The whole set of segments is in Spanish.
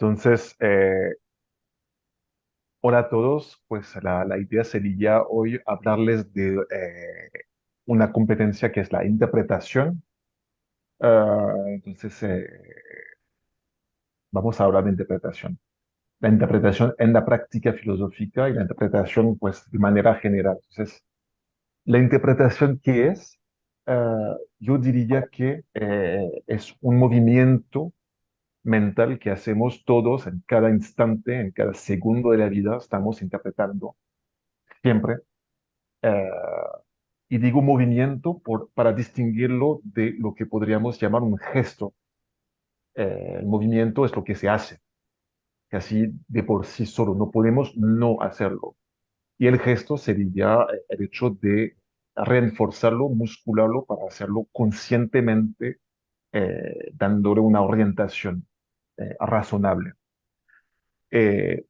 Entonces, hola a todos, pues la idea sería hoy hablarles de una competencia que es la interpretación. Entonces, vamos a hablar de interpretación. La interpretación en la práctica filosófica y la interpretación, pues, de manera general. Entonces, la interpretación, ¿qué es? Yo diría que es un movimiento mental que hacemos todos en cada instante, en cada segundo de la vida, estamos interpretando siempre. Eh, y digo movimiento para distinguirlo de lo que podríamos llamar un gesto. El movimiento es lo que se hace, que así de por sí solo no podemos no hacerlo. Y el gesto sería el hecho de reforzarlo, muscularlo para hacerlo conscientemente, dándole una orientación razonable. Eh,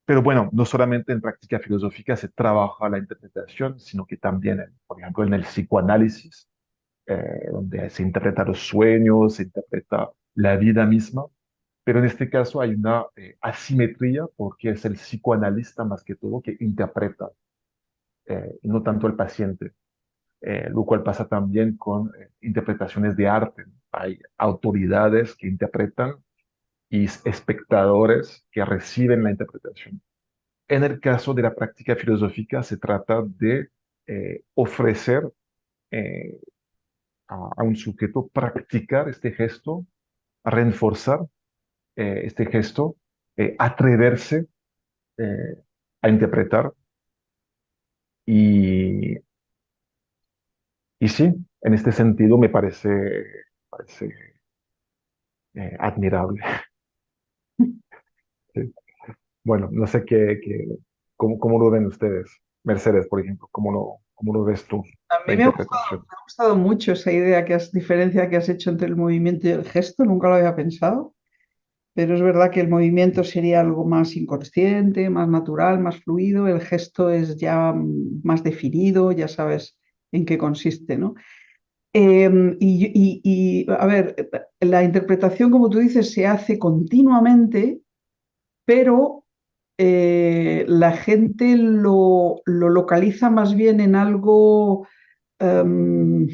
pero bueno, no solamente en práctica filosófica se trabaja la interpretación, sino que también, por ejemplo, en el psicoanálisis, donde se interpreta los sueños, se interpreta la vida misma, pero en este caso hay una asimetría porque es el psicoanalista más que todo que interpreta, y no tanto el paciente, lo cual pasa también con interpretaciones de arte. Hay autoridades que interpretan y espectadores que reciben la interpretación. En el caso de la práctica filosófica se trata de ofrecer eh, a un sujeto practicar este gesto, a reforzar este gesto, atreverse eh, a interpretar y, y sí, en este sentido parece admirable. Sí. Bueno, no sé cómo lo ven ustedes. Mercedes, por ejemplo, ¿cómo lo ves tú, A la mí interpretación? me ha gustado mucho esa idea diferencia que has hecho entre el movimiento y el gesto, nunca lo había pensado, pero es verdad que el movimiento sería algo más inconsciente, más natural, más fluido, el gesto es ya más definido, ya sabes en qué consiste, ¿no? A ver, la interpretación, como tú dices, se hace continuamente, pero la gente lo localiza más bien en algo em,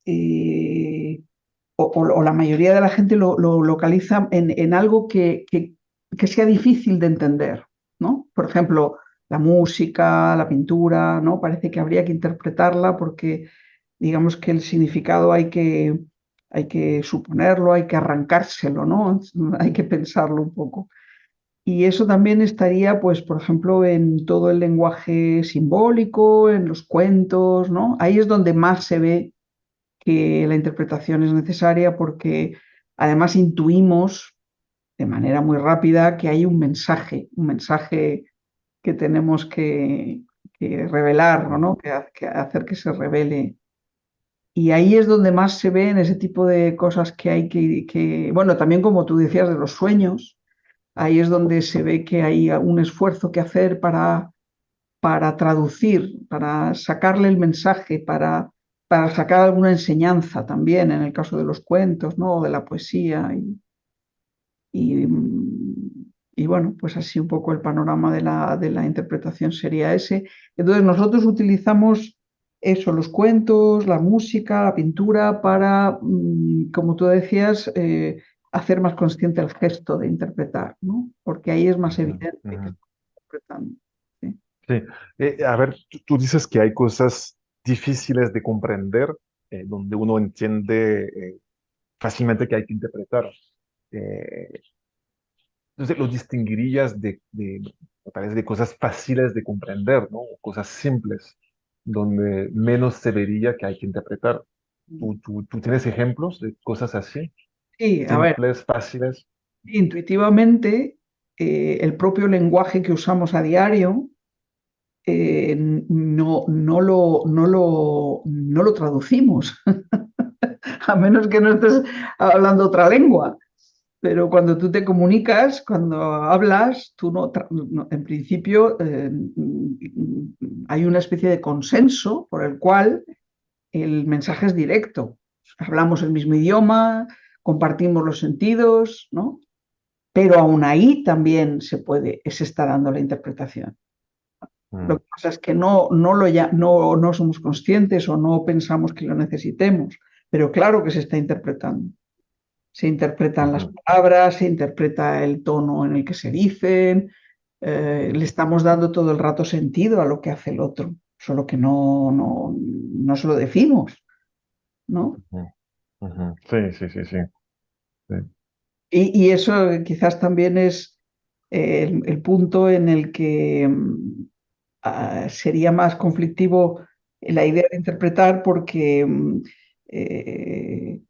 eh, o la mayoría de la gente lo localiza en algo que sea difícil de entender, ¿no? Por ejemplo, la música, la pintura, ¿no? Parece que habría que interpretarla porque digamos que el significado hay que suponerlo, hay que arrancárselo, ¿no? Hay que pensarlo un poco. Y eso también estaría, pues, por ejemplo, en todo el lenguaje simbólico, en los cuentos, ¿no? Ahí es donde más se ve que la interpretación es necesaria porque además intuimos de manera muy rápida que hay un mensaje que tenemos que revelar, ¿no? Que hacer que se revele. Y ahí es donde más se ve en ese tipo de cosas que hay bueno, también como tú decías de los sueños, ahí es donde se ve que hay un esfuerzo que hacer para traducir, para sacarle el mensaje, para sacar alguna enseñanza también, en el caso de los cuentos, ¿no? O de la poesía. Y, y bueno, pues así un poco el panorama de la interpretación sería ese. Entonces nosotros utilizamos eso, los cuentos, la música, la pintura, para, como tú decías, hacer más consciente el gesto de interpretar, ¿no? Porque ahí es más Ujú, evidente que ujú. está interpretando. ¿Sí? Sí. A ver, tú dices que hay cosas difíciles de comprender, donde uno entiende fácilmente que hay que interpretar. Eh, entonces, lo distinguirías me parece, de cosas fáciles de comprender, ¿no? O cosas simples, donde menos se vería que hay que interpretar. ¿Tú tienes ejemplos de cosas así? Sí, a ver, Simples, fáciles. intuitivamente, el propio lenguaje que usamos a diario no lo traducimos, a menos que no estés hablando otra lengua. Pero cuando tú te comunicas, cuando hablas, tú en principio hay una especie de consenso por el cual el mensaje es directo. Hablamos el mismo idioma, compartimos los sentidos, ¿no? Pero aún ahí también se está dando la interpretación. Lo mm, que pasa es que no somos conscientes o no pensamos que lo necesitemos, pero claro que se está interpretando. Se interpretan las ujú, palabras, se interpreta el tono en el que se dicen, le estamos dando todo el rato sentido a lo que hace el otro, solo que no se lo decimos, ¿no? ujú, ujú. Sí, sí, sí, sí. Sí. Y eso quizás también es el punto en el que sería más conflictivo la idea de interpretar porque, eh,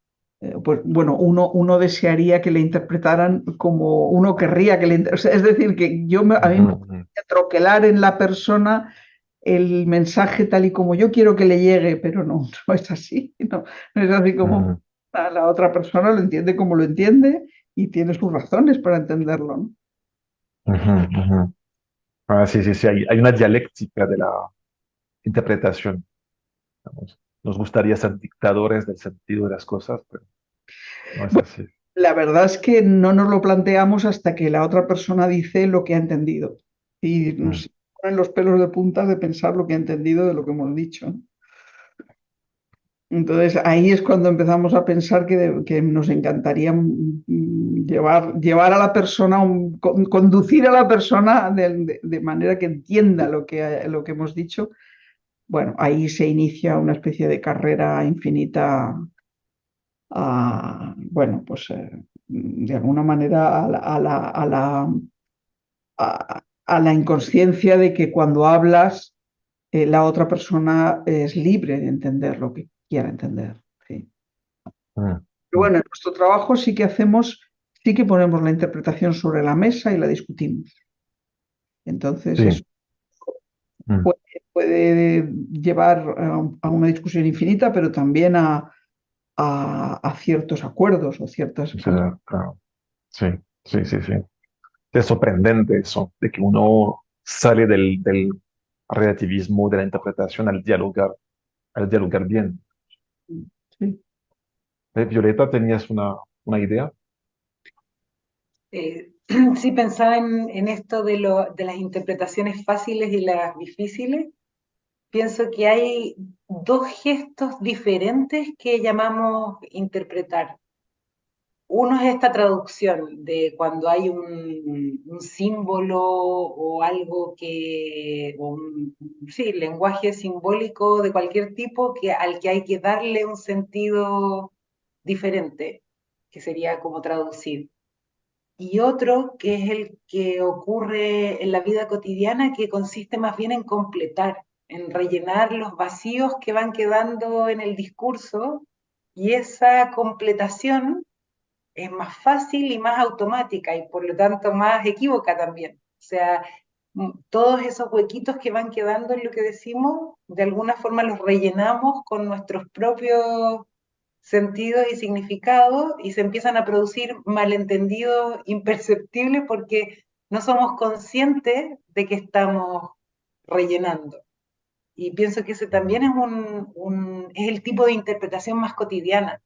pues bueno, uno desearía que le interpretaran como uno querría que o sea, es decir, que a mí Ujú, me ujú, gustaría troquelar en la persona el mensaje tal y como yo quiero que le llegue, pero no, no es así, no es así como ujú, a la otra persona lo entiende como lo entiende y tiene sus razones para entenderlo, ¿no? ujú, ujú. Ah, sí, sí, sí, hay una dialéctica de la interpretación. Digamos. Nos gustaría ser dictadores del sentido de las cosas, pero no es Bueno, así. la verdad es que no nos lo planteamos hasta que la otra persona dice lo que ha entendido. Y Mm, nos ponen los pelos de punta de pensar lo que ha entendido de lo que hemos dicho. Entonces ahí es cuando empezamos a pensar que nos encantaría llevar a la persona, conducir a la persona de manera que entienda lo que hemos dicho. Bueno, ahí se inicia una especie de carrera infinita bueno, pues de alguna manera a la inconsciencia de que cuando hablas, la otra persona es libre de entender lo que quiera entender. Sí. mm, Pero mm. bueno, en nuestro trabajo sí que ponemos la interpretación sobre la mesa y la discutimos. Entonces, eso Sí. Mm, puede, puede llevar a una discusión infinita, pero también a ciertos acuerdos o ciertas o sea, claro. Sí, sí, sí, sí. Es sorprendente eso, de que uno sale del relativismo, de la interpretación al dialogar bien. sí. Violeta, ¿tenías una idea? Eh, sí pensaba en esto de las interpretaciones fáciles y las difíciles. Pienso que hay dos gestos diferentes que llamamos interpretar. Uno es esta traducción de cuando hay un símbolo o algo sí, lenguaje simbólico de cualquier tipo al que hay que darle un sentido diferente, que sería como traducir. Y otro que es el que ocurre en la vida cotidiana, que consiste más bien en completar, en rellenar los vacíos que van quedando en el discurso, y esa completación es más fácil y más automática y por lo tanto más equívoca también. O sea, todos esos huequitos que van quedando en lo que decimos, de alguna forma los rellenamos con nuestros propios sentido y significado y se empiezan a producir malentendidos imperceptibles porque no somos conscientes de que estamos rellenando. Y pienso que ese también es, es el tipo de interpretación más cotidiana,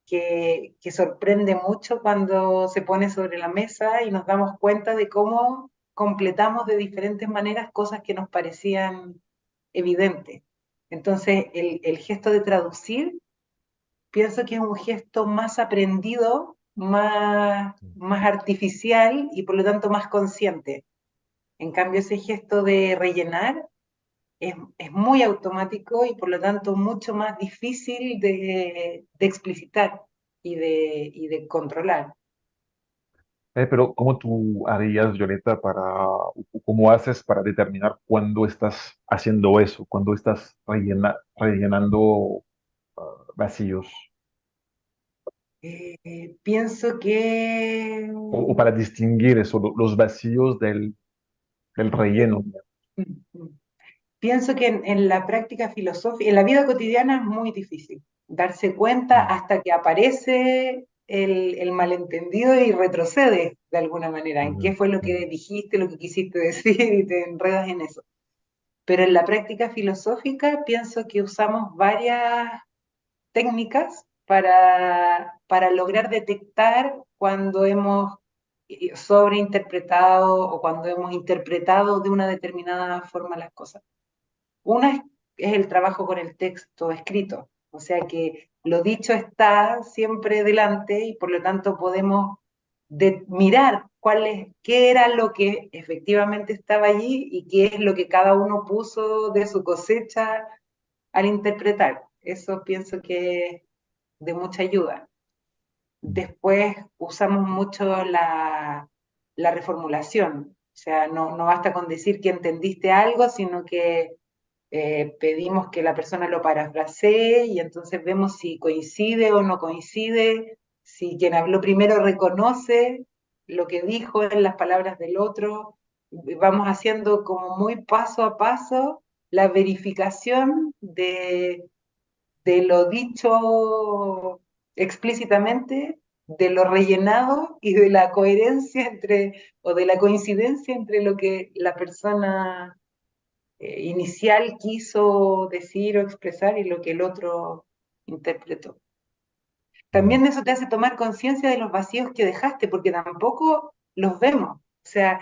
que sorprende mucho cuando se pone sobre la mesa y nos damos cuenta de cómo completamos de diferentes maneras cosas que nos parecían evidentes. Entonces, el gesto de traducir pienso que es un gesto más aprendido, más artificial y por lo tanto más consciente. En cambio, ese gesto de rellenar es muy automático y por lo tanto mucho más difícil de explicitar y de controlar. Pero ¿cómo tú harías, Violeta, o cómo haces para determinar cuándo estás haciendo eso, cuándo estás rellenando vacíos? Pienso que O para distinguir eso, los vacíos del relleno. pienso que en la práctica filosófica, en la vida cotidiana es muy difícil darse cuenta Mm, hasta que aparece el malentendido y retrocede de alguna manera en qué mm, fue lo que mm, dijiste, lo que quisiste decir y te enredas en eso. Pero en la práctica filosófica pienso que usamos varias técnicas para lograr detectar cuando hemos sobreinterpretado o cuando hemos interpretado de una determinada forma las cosas. Una es el trabajo con el texto escrito, o sea que lo dicho está siempre delante y por lo tanto podemos mirar qué era lo que efectivamente estaba allí y qué es lo que cada uno puso de su cosecha al interpretar. Eso pienso que es de mucha ayuda. Después usamos mucho la reformulación, o sea, no basta con decir que entendiste algo, sino que pedimos que la persona lo parafrasee y entonces vemos si coincide o no coincide, si quien habló primero reconoce lo que dijo en las palabras del otro. Vamos haciendo como muy paso a paso la verificación de lo dicho explícitamente, de lo rellenado y de la coherencia o de la coincidencia entre lo que la persona inicial quiso decir o expresar y lo que el otro interpretó. También eso te hace tomar conciencia de los vacíos que dejaste, porque tampoco los vemos. O sea,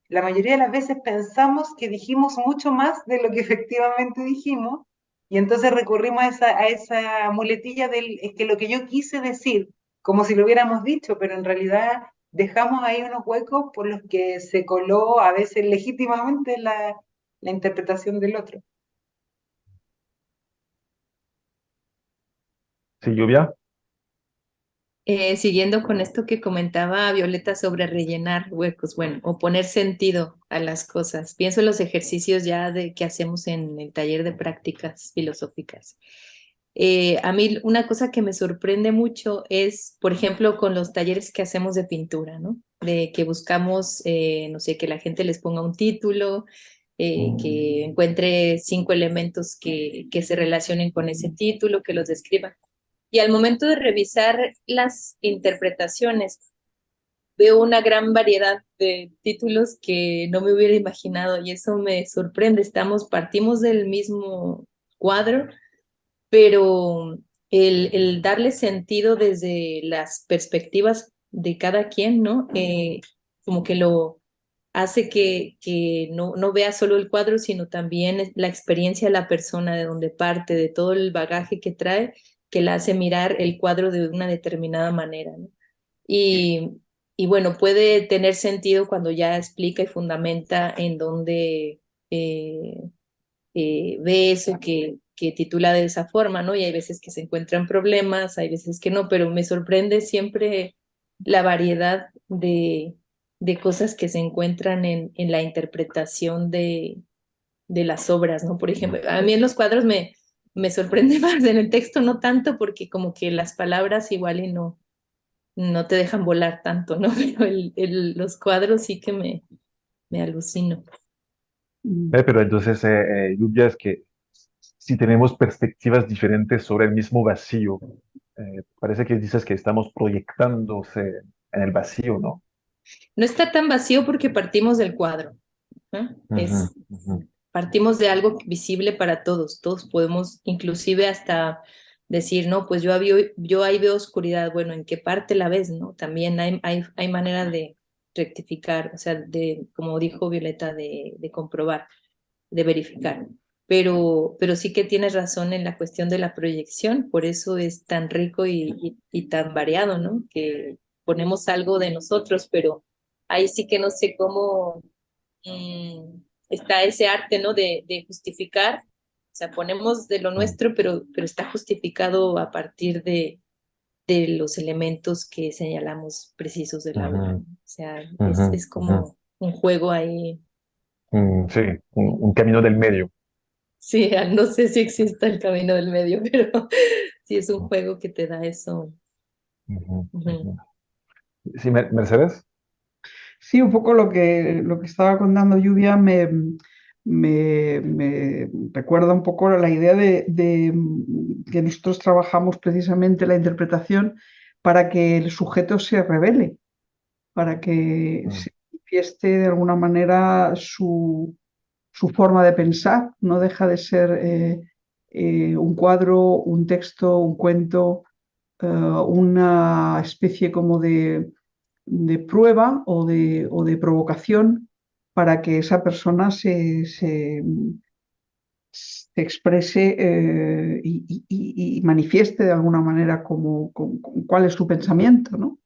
la mayoría de las veces pensamos que dijimos mucho más de lo que efectivamente dijimos, y entonces recurrimos a esa muletilla es que lo que yo quise decir, como si lo hubiéramos dicho, pero en realidad dejamos ahí unos huecos por los que se coló a veces legítimamente la interpretación del otro. Sí, Lluvia. Siguiendo con esto que comentaba Violeta sobre rellenar huecos, bueno, o poner sentido a las cosas. Pienso en los ejercicios ya que hacemos en el taller de prácticas filosóficas. A mí una cosa que me sorprende mucho es, por ejemplo, con los talleres que hacemos de pintura, ¿no? De que buscamos, no sé, que la gente les ponga un título, que encuentre 5 elementos que se relacionen con ese título, que los describan. Y al momento de revisar las interpretaciones, veo una gran variedad de títulos que no me hubiera imaginado y eso me sorprende. Partimos del mismo cuadro, pero el darle sentido desde las perspectivas de cada quien, ¿no? Como que lo hace que no vea solo el cuadro, sino también la experiencia de la persona, de donde parte, de todo el bagaje que trae, que la hace mirar el cuadro de una determinada manera, ¿no? Y, y bueno, puede tener sentido cuando ya explica y fundamenta en dónde ve eso que titula de esa forma, ¿no? Y hay veces que se encuentran problemas, hay veces que no, pero me sorprende siempre la variedad de cosas que se encuentran en la interpretación de las obras, ¿no? Por ejemplo, a mí en los cuadros me sorprende más, en el texto no tanto, porque como que las palabras igual y no te dejan volar tanto, ¿no? Pero los cuadros sí que me alucino. Pero entonces, Lluvia, es que si tenemos perspectivas diferentes sobre el mismo vacío, parece que dices que estamos proyectándose en el vacío, ¿no? No está tan vacío porque partimos del cuadro, ¿no? Ujú, ujú, Partimos de algo visible para todos. Todos podemos inclusive hasta decir, no, pues yo ahí veo oscuridad. Bueno, ¿en qué parte la ves, no? También hay manera de rectificar, o sea, como dijo Violeta, de comprobar, de verificar. Pero sí que tienes razón en la cuestión de la proyección, por eso es tan rico y tan variado, ¿no? Que ponemos algo de nosotros, pero ahí sí que no sé cómo está ese arte, ¿no? De justificar, o sea, ponemos de lo ujú, nuestro, pero está justificado a partir de los elementos que señalamos precisos de la obra, ¿no? ujú, O sea, ujú, es ujú. como un juego ahí. Sí, un camino del medio. Sí, no sé si existe el camino del medio, pero sí es un juego que te da eso. Ujú, Ujú. ujú. Sí, Mercedes. Sí, un poco lo que estaba contando Lluvia me recuerda un poco a la idea de que nosotros trabajamos precisamente la interpretación para que el sujeto se revele, para que Mm, se manifieste de alguna manera su forma de pensar. No deja de ser un cuadro, un texto, un cuento, una especie como de prueba o de provocación para que esa persona se exprese y manifieste de alguna manera cuál es su pensamiento, ¿no?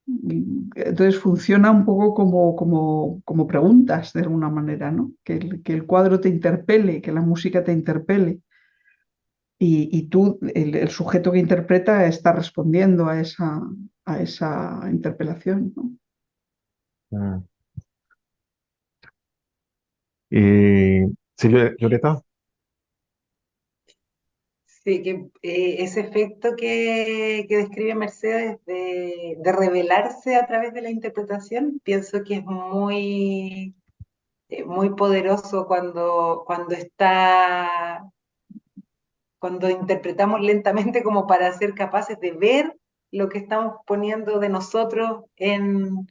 Entonces funciona un poco como preguntas de alguna manera, ¿no? Que el cuadro te interpele, que la música te interpele y tú, el sujeto que interpreta, está respondiendo a esa interpelación, ¿no? Mm. Y sí, Violeta. Sí, que ese efecto que describe Mercedes de revelarse a través de la interpretación, pienso que es muy poderoso cuando interpretamos lentamente como para ser capaces de ver lo que estamos poniendo de nosotros en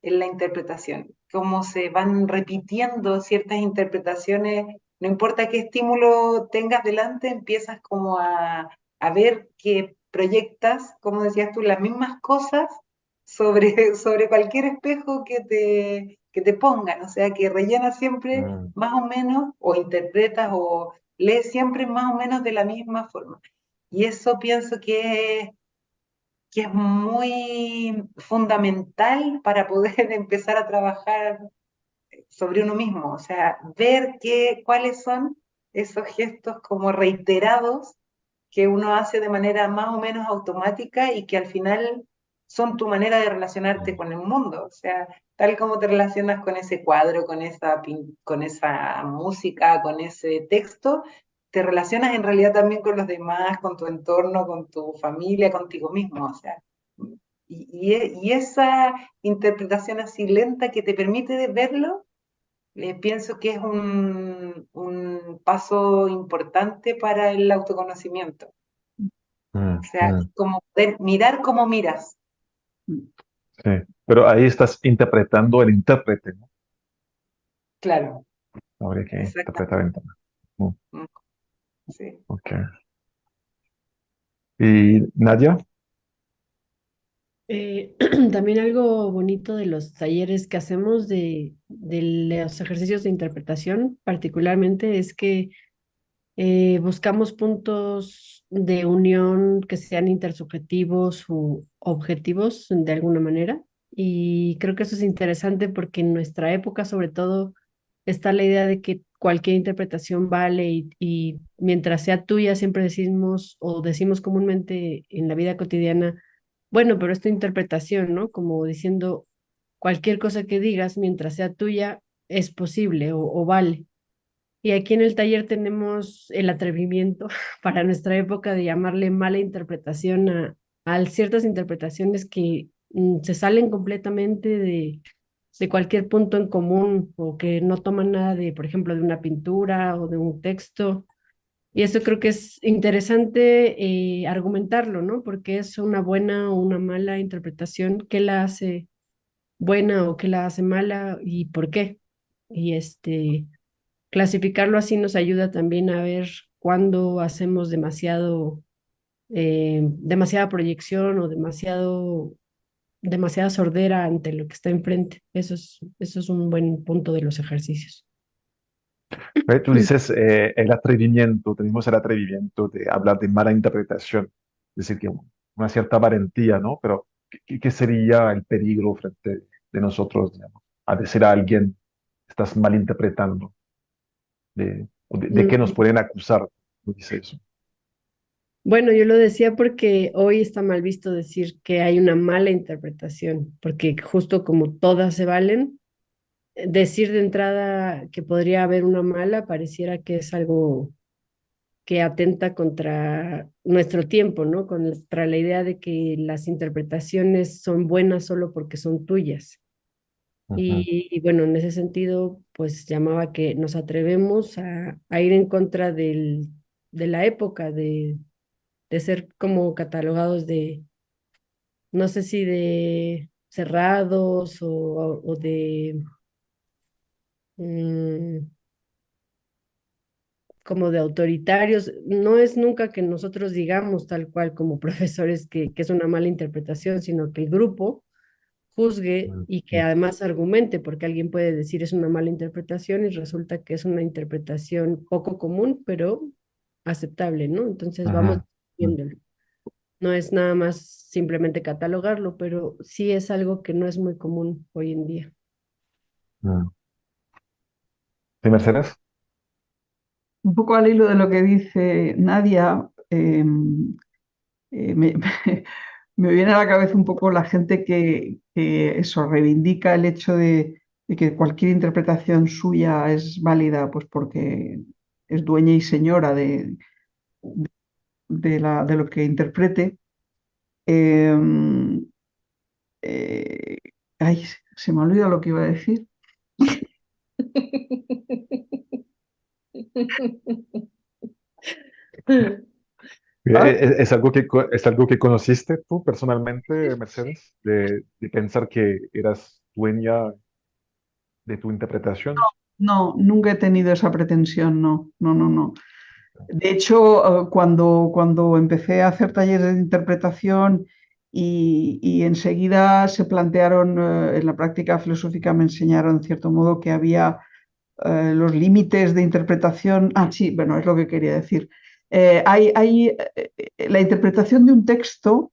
la interpretación, cómo se van repitiendo ciertas interpretaciones, no importa qué estímulo tengas delante, empiezas como a ver que proyectas, como decías tú, las mismas cosas sobre cualquier espejo que te pongan, o sea, que rellenas siempre Mm, más o menos, o interpretas o lees siempre más o menos de la misma forma. Y eso pienso que es muy fundamental para poder empezar a trabajar sobre uno mismo, o sea, ver cuáles son esos gestos como reiterados que uno hace de manera más o menos automática y que al final son tu manera de relacionarte mm, con el mundo, o sea, tal como te relacionas con ese cuadro, con esa música, con ese texto, te relacionas en realidad también con los demás, con tu entorno, con tu familia, contigo mismo, o sea, y esa interpretación así lenta que te permite de verlo, pienso que es un paso importante para el autoconocimiento. mm, O sea, mm. como poder mirar como miras. Sí, pero ahí estás interpretando el intérprete, ¿no? Claro, Habría que interpretar exactamente. el intérprete. Mm, Mm, sí. ok. ¿Y Nadia? También algo bonito de los talleres que hacemos de los ejercicios de interpretación, particularmente, es que buscamos puntos de unión que sean intersubjetivos u objetivos de alguna manera. Y creo que eso es interesante porque en nuestra época, sobre todo, está la idea de que cualquier interpretación vale y mientras sea tuya, siempre decimos o decimos comúnmente en la vida cotidiana, bueno, pero es tu interpretación, ¿no? Como diciendo, cualquier cosa que digas, mientras sea tuya, es posible o vale. Y aquí en el taller tenemos el atrevimiento para nuestra época de llamarle mala interpretación a ciertas interpretaciones que se salen completamente de cualquier punto en común o que no toman nada de, por ejemplo, de una pintura o de un texto. Y eso creo que es interesante argumentarlo, ¿no? Porque es una buena o una mala interpretación, qué la hace buena o qué la hace mala y por qué. Y clasificarlo así nos ayuda también a ver cuándo hacemos demasiada proyección o demasiada sordera ante lo que está enfrente. Eso es un buen punto de los ejercicios. Tú dices el atrevimiento, tenemos el atrevimiento de hablar de mala interpretación, es decir, que una cierta valentía, ¿no? Pero ¿qué sería el peligro frente de nosotros, digamos, a decir a alguien, estás malinterpretando, de qué nos Mm, pueden acusar? ¿No dice eso? Bueno, yo lo decía porque hoy está mal visto decir que hay una mala interpretación, porque justo como todas se valen, decir de entrada que podría haber una mala pareciera que es algo que atenta contra nuestro tiempo, ¿no? Contra la idea de que las interpretaciones son buenas solo porque son tuyas. Ujú. Y bueno, en ese sentido, pues llamaba que nos atrevemos a ir en contra de la época, de ser como catalogados de, no sé si de cerrados o de, mm, como de autoritarios. No es nunca que nosotros digamos tal cual como profesores que es una mala interpretación, sino que el grupo juzgue y que además argumente, porque alguien puede decir es una mala interpretación y resulta que es una interpretación poco común, pero aceptable, ¿no? Entonces vamos Ujú, ujú, viéndolo. No es nada más simplemente catalogarlo, pero sí es algo que no es muy común hoy en día. ujú. ¿Sí, Mercedes? Un poco al hilo de lo que dice Nadia, me, me viene a la cabeza un poco la gente que eso reivindica el hecho de que cualquier interpretación suya es válida, pues porque es dueña y señora de lo que interprete. Eh, eh, ay, se me olvida lo que iba a decir. Ah, Es algo que conociste tú personalmente, Mercedes? De pensar que eras dueña de tu interpretación. no, nunca he tenido esa pretensión, no, no, no, no. De hecho, cuando empecé a hacer talleres de interpretación y enseguida se plantearon, en la práctica filosófica me enseñaron, en cierto modo, que había los límites de interpretación. Ah, sí, bueno, es lo que quería decir. La interpretación de un texto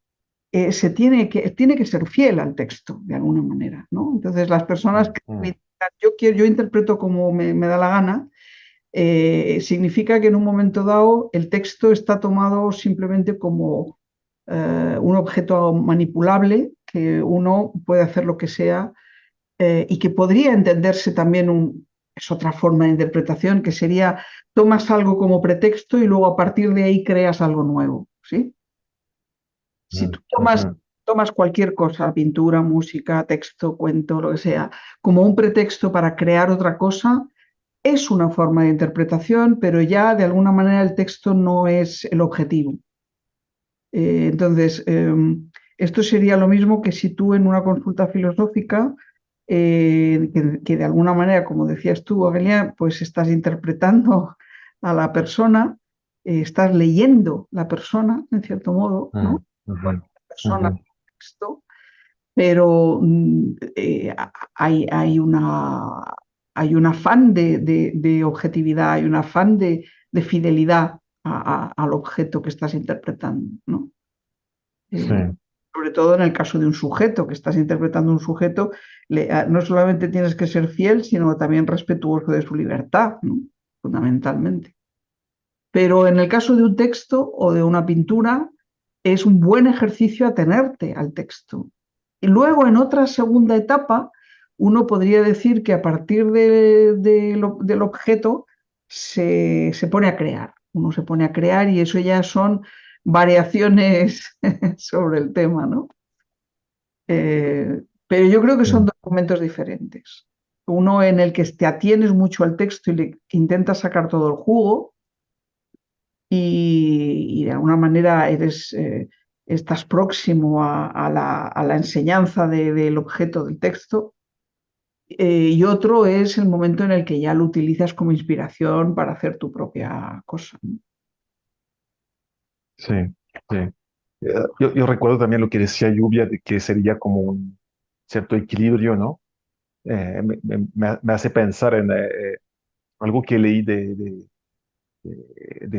tiene que ser fiel al texto, de alguna manera, ¿no? Entonces, las personas Mm, que mm, yo interpreto como me da la gana, significa que en un momento dado el texto está tomado simplemente como un objeto manipulable, que uno puede hacer lo que sea y que podría entenderse también es otra forma de interpretación, que sería tomas algo como pretexto y luego a partir de ahí creas algo nuevo, ¿sí? Si mm, tú ujú. tomas cualquier cosa, pintura, música, texto, cuento, lo que sea, como un pretexto para crear otra cosa, es una forma de interpretación, pero ya de alguna manera el texto no es el objetivo. Entonces, esto sería lo mismo que si tú en una consulta filosófica, que de alguna manera, como decías tú, Amelia, pues estás interpretando a la persona, estás leyendo la persona, en cierto modo, Mm, ¿no? ujú, Bueno, la persona, ujú. texto, pero hay hay un afán de objetividad, hay un afán de fidelidad al objeto que estás interpretando, ¿no? Sí, Eh, Sobre todo en el caso de un sujeto, que estás interpretando un sujeto, no solamente tienes que ser fiel, sino también respetuoso de su libertad, ¿no? Fundamentalmente. Pero en el caso de un texto o de una pintura, es un buen ejercicio atenerte al texto. Y luego, en otra segunda etapa, uno podría decir que a partir del objeto se pone a crear. Uno se pone a crear y eso ya son variaciones sobre el tema, ¿no? Pero yo creo que son sí, dos momentos diferentes. Uno en el que te atienes mucho al texto y le intentas sacar todo el jugo, y de alguna manera estás próximo a la enseñanza del objeto del texto. Y otro es el momento en el que ya lo utilizas como inspiración para hacer tu propia cosa, ¿no? sí, sí. Yo recuerdo también lo que decía Lluvia de que sería como un cierto equilibrio, ¿no? Me hace pensar en algo que leí de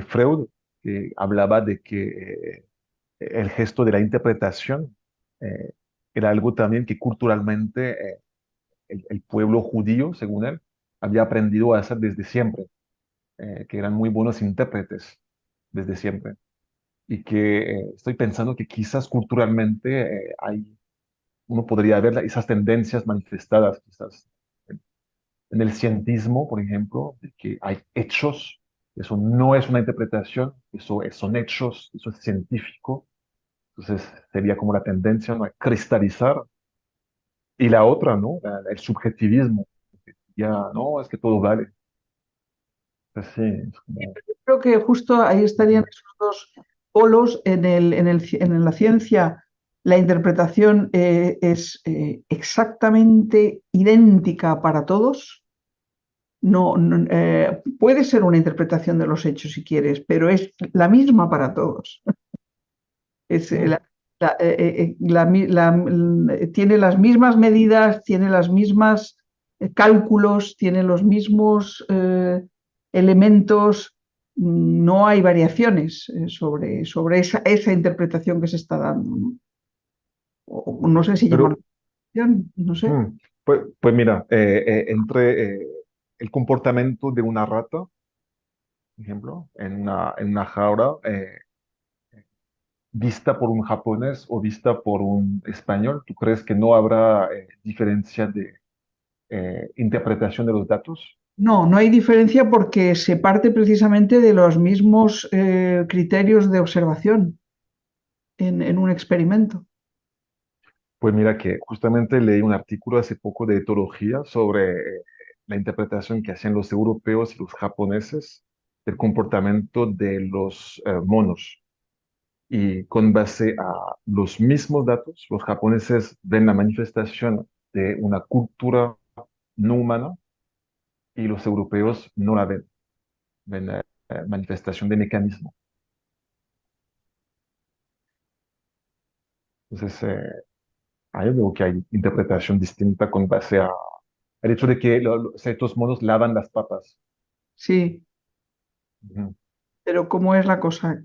Freud, que hablaba de que el gesto de la interpretación eh, era algo también que culturalmente el pueblo judío, según él, había aprendido a hacer desde siempre, que eran muy buenos intérpretes desde siempre. Y que estoy pensando que quizás culturalmente uno podría ver esas tendencias manifestadas quizás en el cientismo, por ejemplo, de que hay hechos, eso no es una interpretación, son hechos, eso es científico. Entonces sería como la tendencia, ¿no?, a cristalizar. Y la otra, ¿no? El subjetivismo. Ya, no, es que todo vale. Pues sí, es como... Creo que justo ahí estarían Ujú, esos dos polos en la ciencia. La interpretación es exactamente idéntica para todos, puede ser una interpretación de los hechos si quieres, pero es la misma para todos. Es, Mm. tiene las mismas medidas, tiene las mismas cálculos, tiene los mismos elementos, no hay variaciones sobre esa interpretación que se está dando, ¿no? No sé si llamarlo, Pero, no sé. pues mira, entre el comportamiento de una rata, por ejemplo, en una jaula, vista por un japonés o vista por un español, ¿tú crees que no habrá diferencia de interpretación de los datos? No, no hay diferencia porque se parte precisamente de los mismos criterios de observación en un experimento. Pues mira que justamente leí un artículo hace poco de etología sobre la interpretación que hacían los europeos y los japoneses del comportamiento de los monos. Y con base a los mismos datos, los japoneses ven la manifestación de una cultura no humana y los europeos no la ven, ven manifestación de mecanismo. Entonces, ahí veo que hay interpretación distinta con base a el hecho de que ciertos monos lavan las papas. Sí, Ujú, pero ¿cómo es la cosa?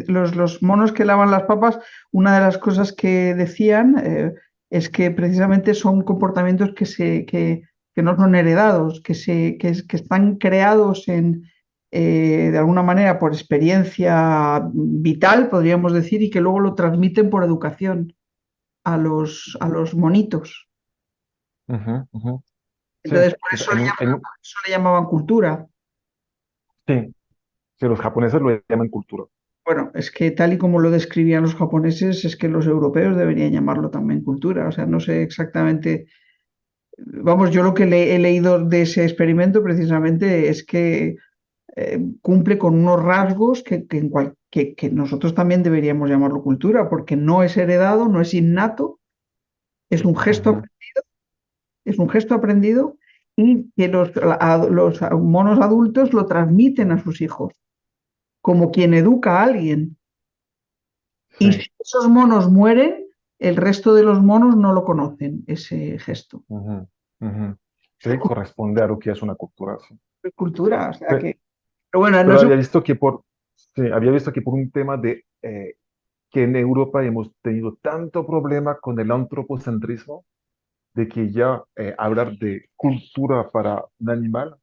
Los monos que lavan las papas, una de las cosas que decían es que precisamente son comportamientos que no son heredados, que están creados de alguna manera por experiencia vital, podríamos decir, y que luego lo transmiten por educación a los monitos. ujú, ujú. Sí, Entonces, por es eso le llamaban cultura. sí, sí, los japoneses lo llaman cultura. Bueno, es que tal y como lo describían los japoneses, es que los europeos deberían llamarlo también cultura. O sea, no sé exactamente. Vamos, yo lo que he leído de ese experimento precisamente es que cumple con unos rasgos que nosotros también deberíamos llamarlo cultura, porque no es heredado, no es innato, es un gesto, Ujú, es un gesto aprendido y que los monos adultos lo transmiten a sus hijos, como quien educa a alguien. Y si sí, esos monos mueren, el resto de los monos no lo conocen, ese gesto. ujú, ujú. Sí, corresponde a lo que es una cultura. Sí. Es cultura, o sea Pe- que. Pero bueno, no Pero, es había visto que sí, había visto que por un tema de que en Europa hemos tenido tanto problema con el antropocentrismo, de que ya hablar de cultura para un animal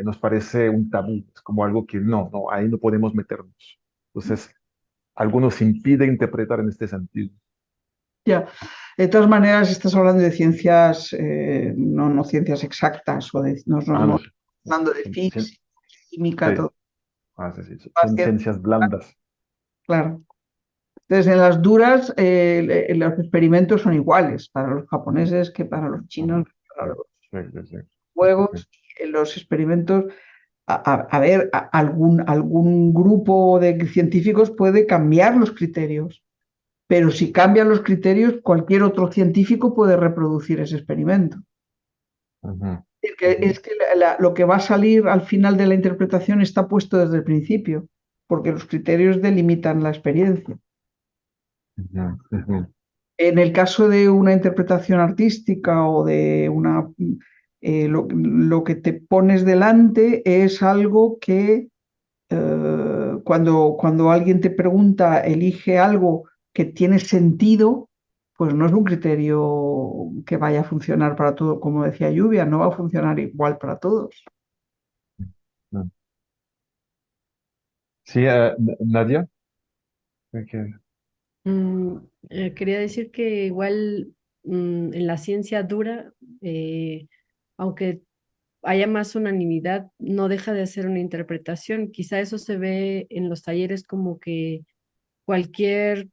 nos parece un tabú, es como algo que no, ahí no podemos meternos. Entonces, algo nos impide interpretar en este sentido. ya. De todas maneras, estás hablando de ciencias, no ciencias exactas, Ah, no no, sí, hablando de sí, sí, física, química, sí. todo. Ah, sí, sí, Más son ciencias blandas. claro. Entonces, en las duras, los experimentos son iguales para los japoneses que para los chinos, Ajá, para los sí, sí, sí, sí, sí. juegos. Los experimentos, a ver, algún grupo de científicos puede cambiar los criterios. Pero si cambian los criterios, cualquier otro científico puede reproducir ese experimento. Ujú, ujú, Es que lo que va a salir al final de la interpretación está puesto desde el principio, porque los criterios delimitan la experiencia. ujú, ujú, En el caso de una interpretación artística o de lo que te pones delante es algo que cuando alguien te pregunta, elige algo que tiene sentido, pues no es un criterio que vaya a funcionar para todo, como decía Lluvia, no va a funcionar igual para todos. ujú. Sí, Nadia. Ok. Quería decir que igual en la ciencia dura, eh, aunque haya más unanimidad, no deja de ser una interpretación. Quizá eso se ve en los talleres como que cualquier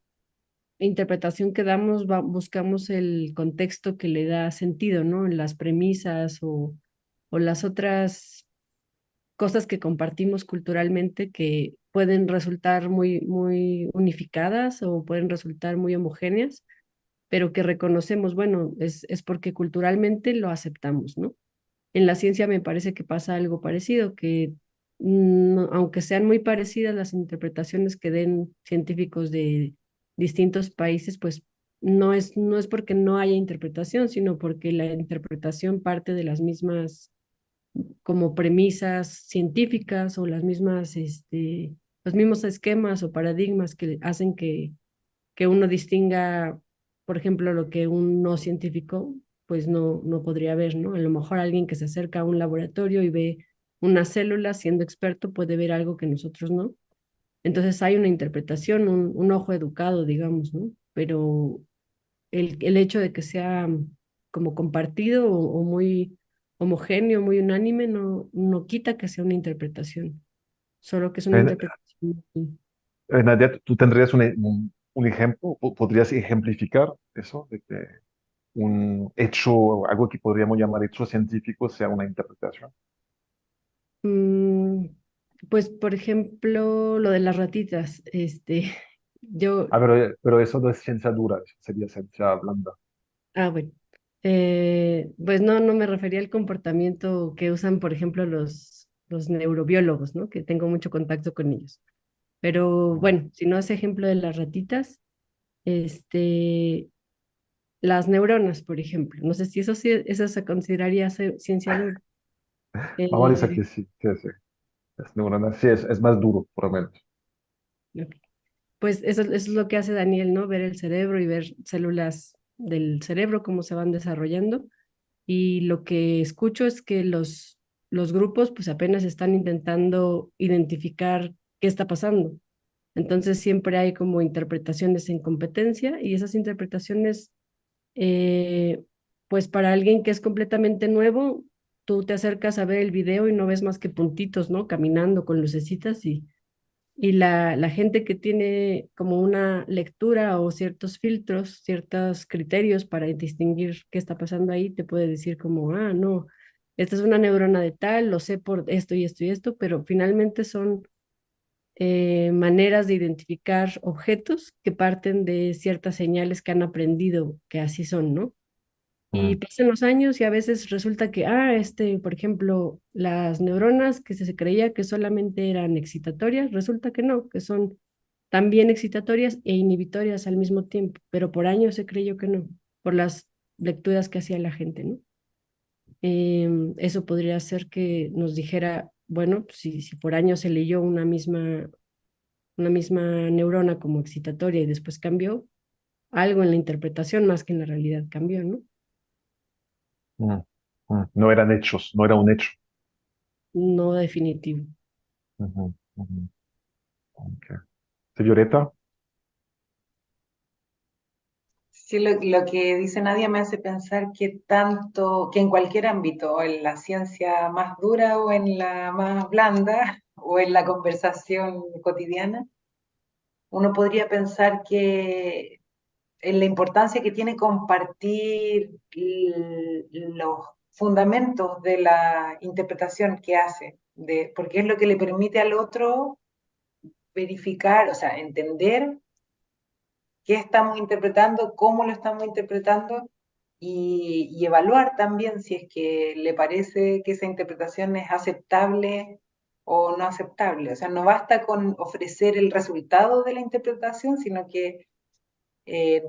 interpretación que damos, buscamos el contexto que le da sentido, ¿no? En las premisas o las otras cosas que compartimos culturalmente que pueden resultar muy unificadas o pueden resultar muy homogéneas, pero que reconocemos, bueno, es porque culturalmente lo aceptamos, ¿no? en la ciencia me parece que pasa algo parecido, que aunque sean muy parecidas las interpretaciones que den científicos de distintos países, pues no es porque no haya interpretación, sino porque la interpretación parte de las mismas como premisas científicas o las mismas, los mismos esquemas o paradigmas que hacen que uno distinga, por ejemplo, lo que un no científico pues no podría ver, ¿no? A lo mejor alguien que se acerca a un laboratorio y ve una célula, siendo experto, puede ver algo que nosotros no. Entonces hay una interpretación, un ojo educado, digamos, ¿no? Pero el hecho de que sea como compartido o muy homogéneo, muy unánime, no quita que sea una interpretación, solo que es una Eh, interpretación. Nadia, ¿tú tendrías un ejemplo? ¿Podrías ejemplificar eso? De que un hecho, algo que podríamos llamar hecho científico, sea una interpretación. Mm, pues, por ejemplo, lo de las ratitas, yo, Ah, pero eso no es ciencia dura, eso sería ciencia blanda. bueno, pues no me refería al comportamiento que usan, por ejemplo, los neurobiólogos, ¿no? Que tengo mucho contacto con ellos. Pero Mm. bueno, si no es ejemplo de las ratitas, este, las neuronas, por ejemplo, no sé si eso se consideraría ciencia dura. Vamos a decir Eh, que sí, sí, sí. Es neuronal, sí, es más duro, por lo menos. ok. Pues eso es lo que hace Daniel, ¿no? Ver el cerebro y ver células del cerebro, cómo se van desarrollando. Y lo que escucho es que los grupos pues apenas están intentando identificar qué está pasando. Entonces siempre hay como interpretaciones en competencia y esas interpretaciones, eh, pues para alguien que es completamente nuevo, tú te acercas a ver el video y no ves más que puntitos, ¿no? Caminando con lucecitas y la gente que tiene como una lectura o ciertos filtros, ciertos criterios para distinguir qué está pasando ahí, te puede decir como, ah, no, esta es una neurona de tal, lo sé por esto y esto y esto, pero finalmente son maneras de identificar objetos que parten de ciertas señales que han aprendido que así son, ¿no? Y Mm, pasan los años y a veces resulta que, por ejemplo, las neuronas que se creía que solamente eran excitatorias, resulta que no, que son también excitatorias e inhibitorias al mismo tiempo, pero por años se creyó que no, por las lecturas que hacía la gente, ¿no? Eso podría ser que nos dijera, bueno, si por años se leyó una misma neurona como excitatoria y después cambió, algo en la interpretación más que en la realidad cambió, ¿no? mm, No eran hechos, no era un hecho. No definitivo. Ujú, ujú. Ok. Sí, Violeta. Sí, lo que dice Nadia me hace pensar que tanto, que en cualquier ámbito, o en la ciencia más dura o en la más blanda, o en la conversación cotidiana, uno podría pensar que en la importancia que tiene compartir los fundamentos de la interpretación que hace, porque es lo que le permite al otro verificar, o sea, entender qué estamos interpretando, cómo lo estamos interpretando y evaluar también si es que le parece que esa interpretación es aceptable o no aceptable. O sea, no basta con ofrecer el resultado de la interpretación, sino que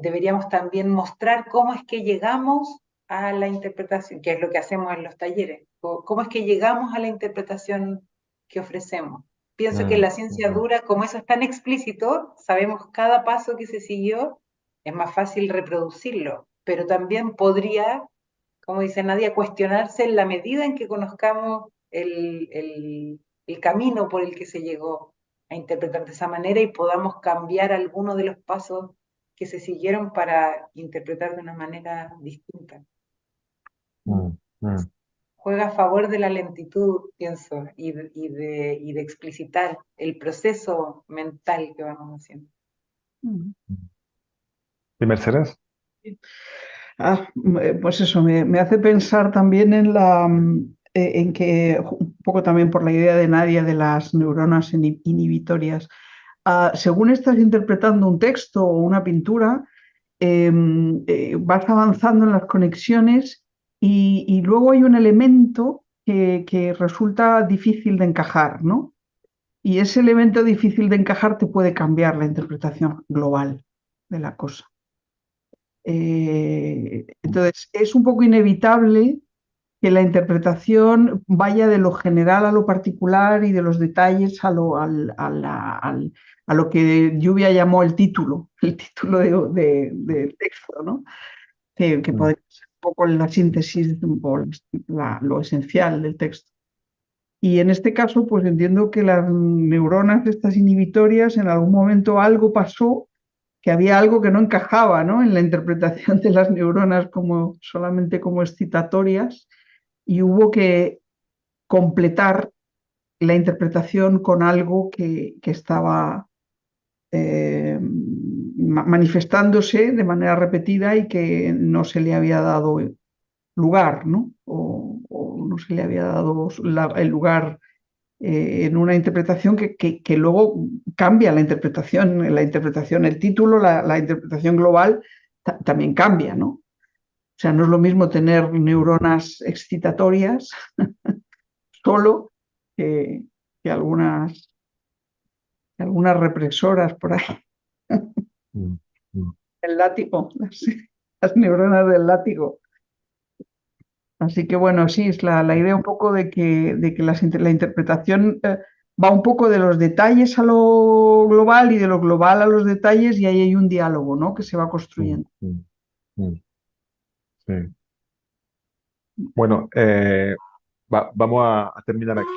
deberíamos también mostrar cómo es que llegamos a la interpretación, que es lo que hacemos en los talleres, cómo es que llegamos a la interpretación que ofrecemos. Pienso que en Mm, la ciencia ujú, dura, como eso es tan explícito, sabemos cada paso que se siguió, es más fácil reproducirlo, pero también podría, como dice Nadia, cuestionarse en la medida en que conozcamos el camino por el que se llegó a interpretar de esa manera y podamos cambiar algunos de los pasos que se siguieron para interpretar de una manera distinta. mm, mm. Juega a favor de la lentitud, pienso, y de explicitar el proceso mental que vamos haciendo. Mm. ¿Y Mercedes? Pues eso, me hace pensar también en en que, un poco también por la idea de Nadia de las neuronas inhibitorias, según estás interpretando un texto o una pintura, vas avanzando en las conexiones y luego hay un elemento que resulta difícil de encajar, ¿no? Y ese elemento difícil de encajar te puede cambiar la interpretación global de la cosa. Entonces, es un poco inevitable que la interpretación vaya de lo general a lo particular y de los detalles a lo que Lluvia llamó el título del texto, ¿no? Que Mm, podría ser un poco la síntesis o lo esencial del texto. Y en este caso, pues entiendo que las neuronas estas inhibitorias, en algún momento algo pasó, que había algo que no encajaba, ¿no? En la interpretación de las neuronas solamente como excitatorias, y hubo que completar la interpretación con algo que estaba manifestándose de manera repetida y que no se le había dado lugar, ¿no? O no se le había dado el lugar en una interpretación que luego cambia la interpretación, el título, la interpretación global también cambia, ¿no? O sea, no es lo mismo tener neuronas excitatorias solo que, que algunas represoras por ahí. mm, mm. El látigo, las neuronas del látigo. Así que bueno, sí, es la idea un poco de que la interpretación va un poco de los detalles a lo global y de lo global a los detalles, y ahí hay un diálogo, ¿no? Que se va Mm, construyendo. mm, mm. Sí. Bueno, vamos a terminar aquí.